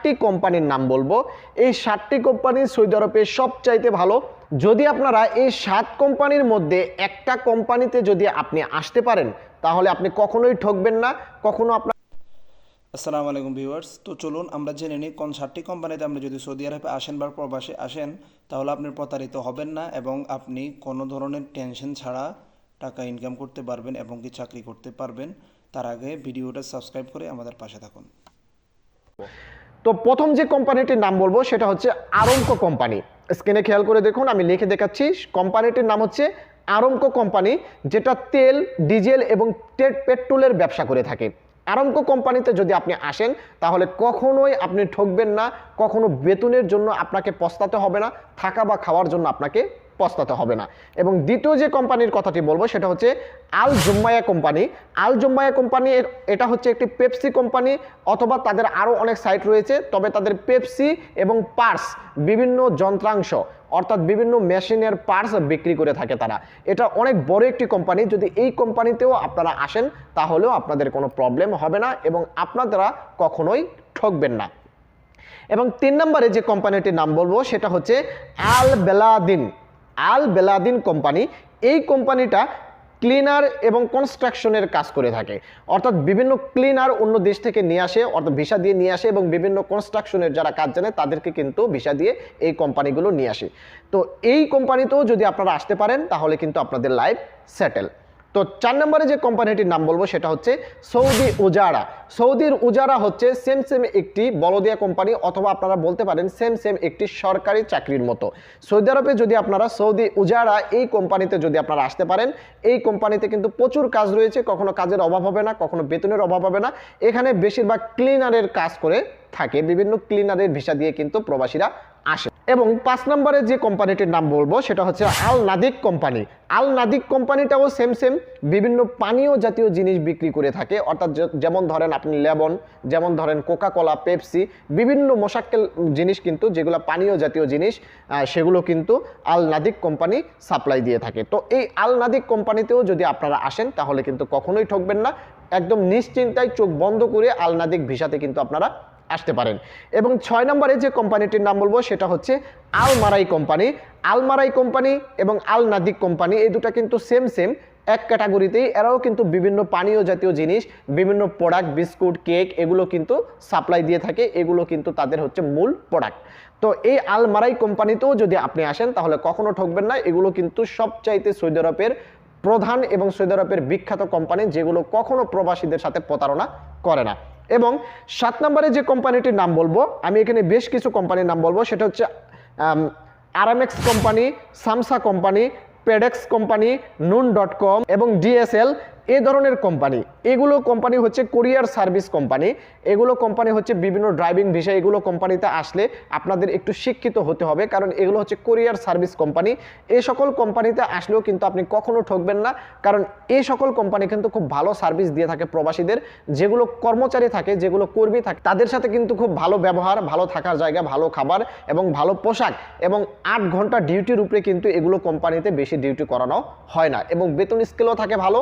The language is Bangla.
7টি কোম্পানির নাম বলবো। এই 7টি কোম্পানি সৌদি আরবে সবচাইতে ভালো। যদি আপনারা এই 7 কোম্পানির মধ্যে একটা কোম্পানিতে যদি আপনি আসতে পারেন তাহলে আপনি কখনোই ঠকবেন না, কখনো আপনার। আসসালামু আলাইকুম ভিউয়ার্স। তো চলুন আমরা জেনে নিই কোন 7টি কোম্পানিতে আপনি যদি সৌদি আরবে আসেন বা প্রবাসে আসেন তাহলে আপনি প্রতারিত হবেন না এবং আপনি কোনো ধরনের টেনশন ছাড়া টাকা ইনকাম করতে পারবেন এবং কি চাকরি করতে পারবেন। তার আগে ভিডিওটা সাবস্ক্রাইব করে আমাদের পাশে থাকুন। তো প্রথম যে কোম্পানিটির নাম বলবো সেটা হচ্ছে আরামকো কোম্পানি। স্ক্রিনে খেয়াল করে দেখুন, আমি লিখে দেখাচ্ছি। কোম্পানিটির নাম হচ্ছে আরামকো কোম্পানি, যেটা তেল, ডিজেল এবং পেট্রোলের ব্যবসা করে থাকে। আরামকো কোম্পানিতে যদি আপনি আসেন তাহলে কখনোই আপনি ঠকবেন না, কখনো বেতনের জন্য আপনাকে পস্তাতে হবে না, থাকা বা খাওয়ার জন্য আপনাকে পস্তাতে হবে না। এবং দ্বিতীয় যে কোম্পানির কথাটি বলবো সেটা হচ্ছে আল জুম্মায়া কোম্পানি। আল জুম্মায়া কোম্পানি এটা হচ্ছে একটি পেপসি কোম্পানি, অথবা তাদের আরও অনেক সাইট রয়েছে, তবে তাদের পেপসি এবং পার্টস, বিভিন্ন যন্ত্রাংশ অর্থাৎ বিভিন্ন মেশিনের পার্টস বিক্রি করে থাকে তারা। এটা অনেক বড় একটি কোম্পানি। যদি এই কোম্পানিতেও আপনারা আসেন তাহলেও আপনাদের কোনো প্রবলেম হবে না এবং আপনারা কখনোই ঠকবেন না। এবং 3 নম্বরে যে কোম্পানিটির নাম বলবো সেটা হচ্ছে আল বেলাদিন। আল বেলাদিন কোম্পানি। এই কোম্পানিটা ক্লিনার এবং কনস্ট্রাকশনের কাজ করে থাকে, অর্থাৎ বিভিন্ন ক্লিনার অন্য দেশ থেকে নিয়ে আসে, অর্থাৎ ভিসা দিয়ে নিয়ে আসে, এবং বিভিন্ন কনস্ট্রাকশনের যারা কাজ জানে তাদেরকে কিন্তু ভিসা দিয়ে এই কোম্পানিগুলো নিয়ে আসে। তো এই কোম্পানিতেও যদি আপনারা আসতে পারেন তাহলে কিন্তু আপনাদের লাইফ সেটেল। তো 4 নম্বরে যে কোম্পানিটির নাম বলবো সেটা হচ্ছে সৌদি উজারা। সৌদির উজারা হচ্ছে সেম একটি বলদিয়া কোম্পানি, অথবা আপনারা বলতে পারেন সেম একটি সরকারি চাকরির মতো। সৌদি আরবে যদি আপনারা সৌদি উজারা এই কোম্পানিতে যদি আপনারা আসতে পারেন, এই কোম্পানিতে কিন্তু প্রচুর কাজ রয়েছে, কখনো কাজের অভাব হবে না, কখনো বেতনের অভাব হবে না। এখানে বেশিরভাগ ক্লিনারের কাজ করে থাকে, বিভিন্ন ক্লিনারের ভিসা দিয়ে কিন্তু প্রবাসীরা আসে। এবং 5 নম্বরে যে কোম্পানিটির নাম বলবো সেটা হচ্ছে আল নাদিক কোম্পানি। আল নাদিক কোম্পানিটাও সেম বিভিন্ন পানীয় জাতীয় জিনিস বিক্রি করে থাকে, অর্থাৎ যেমন ধরেন আপনি লেবন, যেমন ধরেন কোকা কোলা, পেপসি, বিভিন্ন মশাক্কেল জিনিস কিন্তু যেগুলো পানীয় জাতীয় জিনিস সেগুলো কিন্তু আল নাদিক কোম্পানি সাপ্লাই দিয়ে থাকে। তো এই আল নাদিক কোম্পানিতেও যদি আপনারা আসেন তাহলে কিন্তু কখনোই ঠকবেন না, একদম নিশ্চিন্তায় চোখ বন্ধ করে আল নাদিক ভিসাতে কিন্তু আপনারা আসতে পারেন। এবং 6 নম্বরে যে কোম্পানিটির নাম বলবো সেটা হচ্ছে আল মারাই কোম্পানি। আল মারাই কোম্পানি এবং আল নাদিক কোম্পানি এই দুটো কিন্তু সেম এক ক্যাটাগরিতেই। এরাও কিন্তু বিভিন্ন পানীয় জাতীয় জিনিস, বিভিন্ন প্রোডাক্ট, বিস্কুট, কেক, এগুলো কিন্তু সাপ্লাই দিয়ে থাকে। এগুলো কিন্তু তাদের হচ্ছে মূল প্রোডাক্ট। তো এই আল মারাই কোম্পানিতেও যদি আপনি আসেন তাহলে কখনো ঠকবেন না। এগুলো কিন্তু সবচাইতে সৌদি আরবের প্রধান এবং সৌদি আরবের বিখ্যাত কোম্পানি, যেগুলো কখনো প্রবাসীদের সাথে প্রতারণা করে না। এবং 7 নম্বরে যে কোম্পানিটির নাম বলবো, আমি এখানে বেশ কিছু কোম্পানির নাম বলবো, সেটা হচ্ছে আরামেক্স কোম্পানি, সামসা কোম্পানি, পেডেক্স কোম্পানি, নুন.com এবং ডিএসএল, এই ধরনের কোম্পানি। এগুলো কোম্পানি হচ্ছে কোরিয়ার সার্ভিস কোম্পানি। এগুলো কোম্পানি হচ্ছে বিভিন্ন ড্রাইভিং ভিসা। এগুলো কোম্পানিতে আসলে আপনাদের একটু শিক্ষিত হতে হবে, কারণ এগুলো হচ্ছে কোরিয়ার সার্ভিস কোম্পানি। এই সকল কোম্পানিতে আসলেও কিন্তু আপনি কখনো ঠকবেন না, কারণ এই সকল কোম্পানি কিন্তু খুব ভালো সার্ভিস দিয়ে থাকে প্রবাসীদের। যেগুলো কর্মচারী থাকে, যেগুলো কর্মী থাকে, তাদের সাথে কিন্তু খুব ভালো ব্যবহার, ভালো থাকার জায়গা, ভালো খাবার এবং ভালো পোশাক, এবং 8 ঘন্টা ডিউটির উপরে কিন্তু এগুলো কোম্পানিতে বেশি ডিউটি করানো হয় না, এবং বেতন স্কেলও থাকে ভালো।